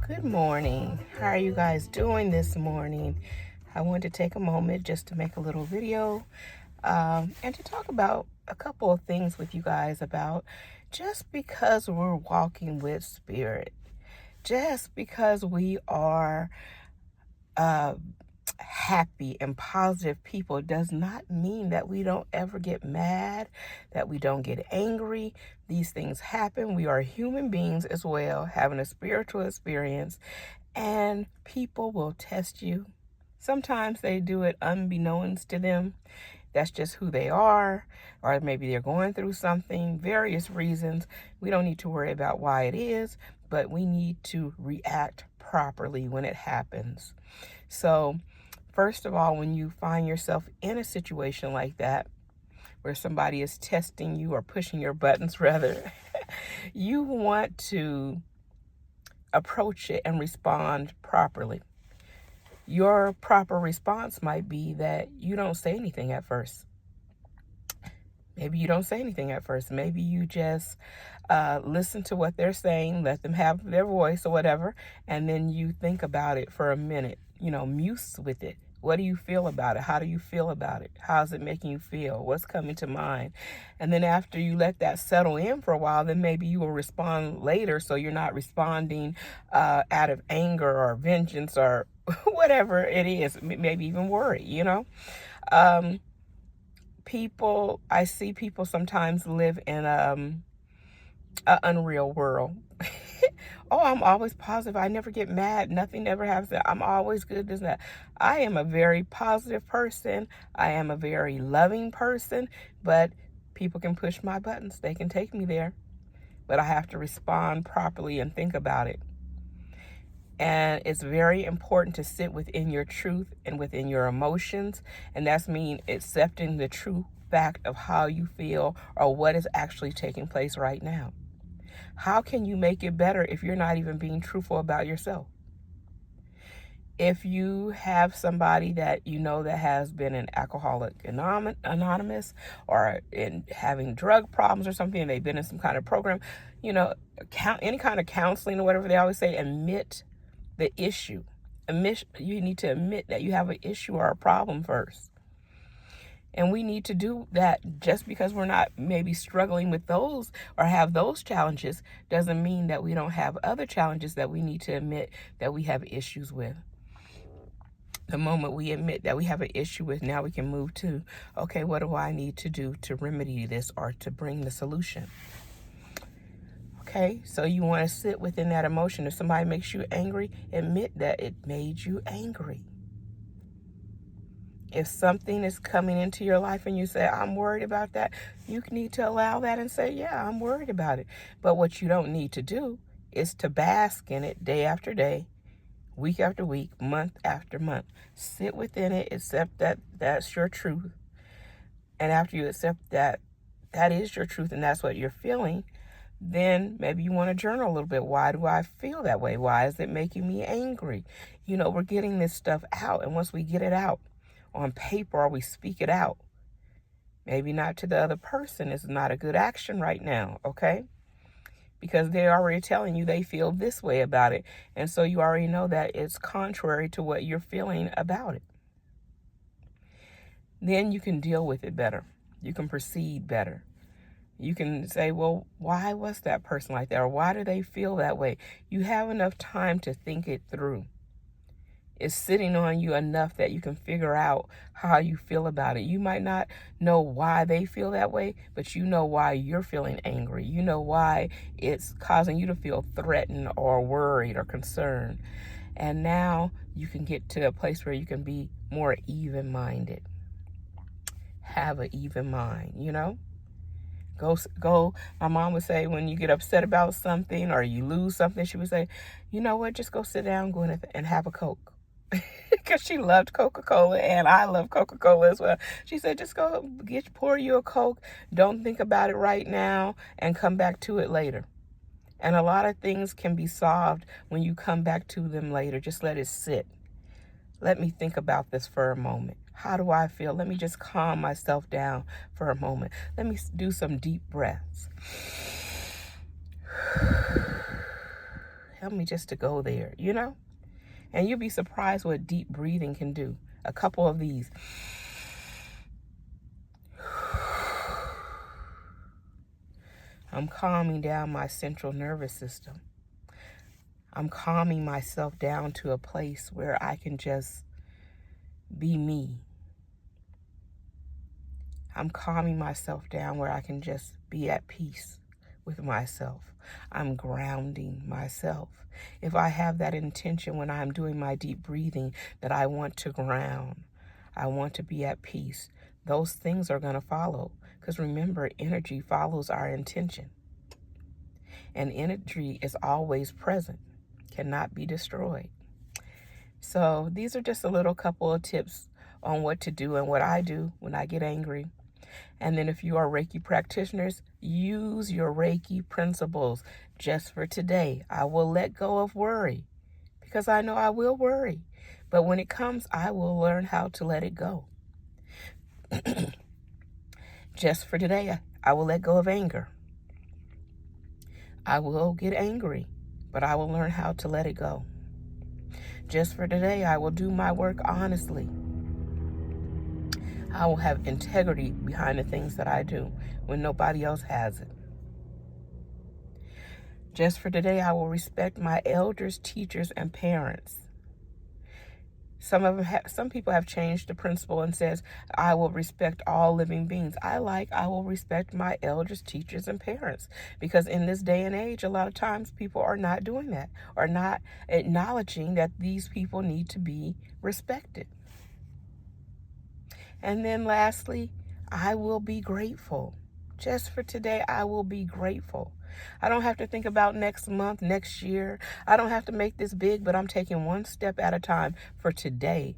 Good morning. How are you guys doing this morning? I wanted to take a moment just to make a little video and to talk about a couple of things with you guys about just because we're walking with spirit, just because we are uh, happy and positive people does not mean that we don't ever get mad, that we don't get angry. These things happen. We are human beings as well, having a spiritual experience, and people will test you. Sometimes they do it unbeknownst to them. That's just who they are, or maybe they're going through something, various reasons. We don't need to worry about why it is, but we need to react properly when it happens. So, first of all, when you find yourself in a situation like that, where somebody is testing you or pushing your buttons, rather, you want to approach it and respond properly. Your proper response might be that you don't say anything at first. Maybe you don't say anything at first. Maybe you just listen to what they're saying, let them have their voice or whatever, and then you think about it for a minute. Muse with it. What do you feel about it? How do you feel about it? How's it making you feel? What's coming to mind? And then after you let that settle in for a while, then maybe you will respond later, so you're not responding out of anger or vengeance or whatever it is, maybe even worry. I see people sometimes live in an unreal world. Oh, I'm always positive. I never get mad. Nothing ever happens. I'm always good. This and that. I am a very positive person. I am a very loving person, but people can push my buttons. They can take me there, but I have to respond properly and think about it. And it's very important to sit within your truth and within your emotions. And that's mean accepting the true fact of how you feel or what is actually taking place right now. How can you make it better if you're not even being truthful about yourself? If you have somebody that you know that has been an alcoholic anonymous or in having drug problems or something, and they've been in some kind of program, any kind of counseling or whatever, they always say admit the issue. You need to admit that you have an issue or a problem first. And we need to do that. Just because we're not maybe struggling with those or have those challenges doesn't mean that we don't have other challenges that we need to admit that we have issues with. The moment we admit that we have an issue with, now we can move to, okay, what do I need to do to remedy this or to bring the solution? Okay, so you want to sit within that emotion. If somebody makes you angry, admit that it made you angry. If something is coming into your life and you say, I'm worried about that, you need to allow that and say, yeah, I'm worried about it. But what you don't need to do is to bask in it day after day, week after week, month after month. Sit within it, accept that that's your truth. And after you accept that that is your truth and that's what you're feeling, then maybe you want to journal a little bit. Why do I feel that way? Why is it making me angry? We're getting this stuff out. And once we get it out on paper or we speak it out, maybe not to the other person, it's not a good action right now, okay? Because they're already telling you they feel this way about it. And so you already know that it's contrary to what you're feeling about it. Then you can deal with it better. You can proceed better. You can say, well, why was that person like that? Or why do they feel that way? You have enough time to think it through. It's sitting on you enough that you can figure out how you feel about it. You might not know why they feel that way, but you know why you're feeling angry. You know why it's causing you to feel threatened or worried or concerned. And now you can get to a place where you can be more even-minded. Have an even mind. Go. My mom would say when you get upset about something or you lose something, she would say, you know what, just go sit down, Gwyneth, and have a Coke. Because she loved Coca-Cola and I love Coca-Cola as well. She said, just go pour you a Coke. Don't think about it right now and come back to it later. And a lot of things can be solved when you come back to them later. Just let it sit. Let me think about this for a moment. How do I feel? Let me just calm myself down for a moment. Let me do some deep breaths. Help me just to go there, you know? And you'll be surprised what deep breathing can do. A couple of these. I'm calming down my central nervous system. I'm calming myself down to a place where I can just be me. I'm calming myself down where I can just be at peace with myself. I'm grounding myself. If I have that intention when I'm doing my deep breathing that I want to ground, I want to be at peace, those things are going to follow. Because remember, energy follows our intention. And energy is always present, cannot be destroyed. So these are just a little couple of tips on what to do and what I do when I get angry. And then if you are Reiki practitioners, use your Reiki principles. Just for today, I will let go of worry because I know I will worry. But when it comes, I will learn how to let it go. Just for today, I will let go of anger. I will get angry, but I will learn how to let it go. Just for today, I will do my work honestly. I will have integrity behind the things that I do when nobody else has it. Just for today, I will respect my elders, teachers, and parents. Some people have changed the principle and says, I will respect all living beings. I will respect my elders, teachers, and parents. Because in this day and age, a lot of times people are not doing that, or not acknowledging that these people need to be respected. And then lastly, I will be grateful. Just for today, I will be grateful. I don't have to think about next month, next year. I don't have to make this big, but I'm taking one step at a time. For today,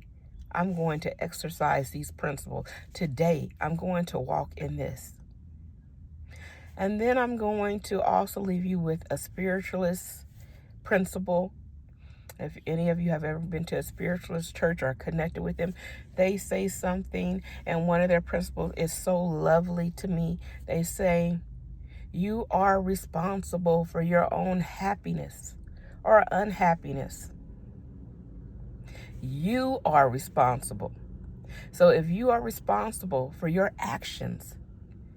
I'm going to exercise these principles. Today, I'm going to walk in this. And then I'm going to also leave you with a spiritualist principle. If any of you have ever been to a spiritualist church or connected with them, they say something, and one of their principles is so lovely to me. They say, you are responsible for your own happiness or unhappiness. You are responsible. So if you are responsible for your actions,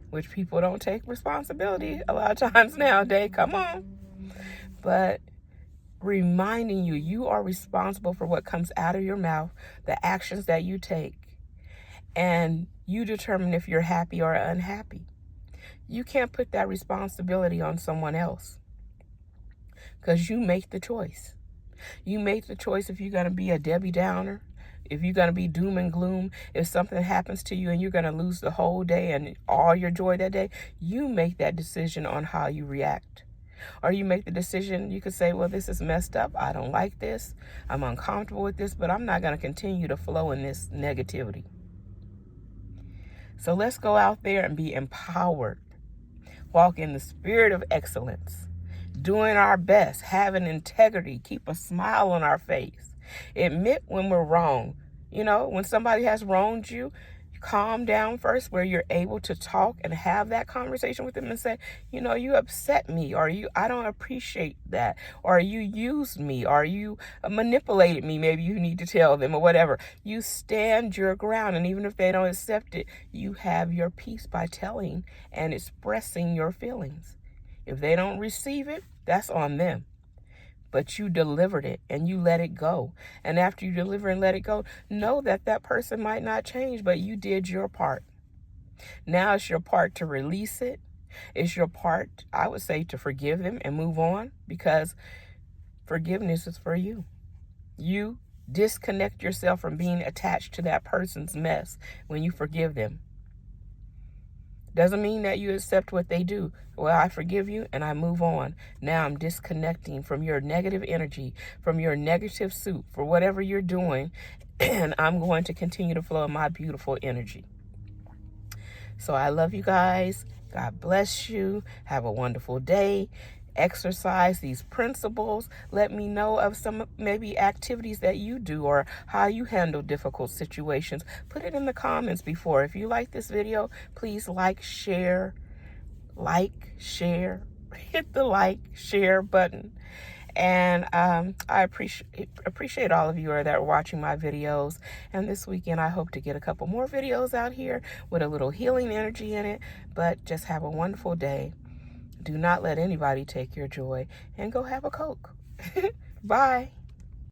which people don't take responsibility a lot of times nowadays, come on. But reminding you, you are responsible for what comes out of your mouth, the actions that you take, and you determine if you're happy or unhappy. You can't put that responsibility on someone else because you make the choice. You make the choice if you're going to be a Debbie Downer, if you're going to be doom and gloom, if something happens to you and you're going to lose the whole day and all your joy that day. You make that decision on how you react. Or you make the decision, you could say, well, this is messed up. I don't like this. I'm uncomfortable with this, but I'm not going to continue to flow in this negativity. So let's go out there and be empowered. Walk in the spirit of excellence. Doing our best. Having integrity. Keep a smile on our face. Admit when we're wrong. You know, when somebody has wronged you, calm down first where you're able to talk and have that conversation with them and say, you know, you upset me, or I don't appreciate that, or you used me, or you manipulated me. Maybe you need to tell them, or whatever. You stand your ground, and even if they don't accept it, you have your peace by telling and expressing your feelings. If they don't receive it, that's on them. But you delivered it and you let it go. And after you deliver and let it go, know that that person might not change, but you did your part. Now it's your part to release it. It's your part, I would say, to forgive them and move on, because forgiveness is for you. You disconnect yourself from being attached to that person's mess when you forgive them. Doesn't mean that you accept what they do. Well, I forgive you and I move on. Now I'm disconnecting from your negative energy, from your negative soup, for whatever you're doing, and I'm going to continue to flow in my beautiful energy. So I love you guys. God bless you. Have a wonderful day. Exercise these principles. Let me know of some maybe activities that you do or how you handle difficult situations. Put it in the comments before. If you like this video, please share, hit the share button. And I appreciate all of you that are watching my videos. And this weekend, I hope to get a couple more videos out here with a little healing energy in it. But just have a wonderful day. Do not let anybody take your joy, and go have a Coke. Bye.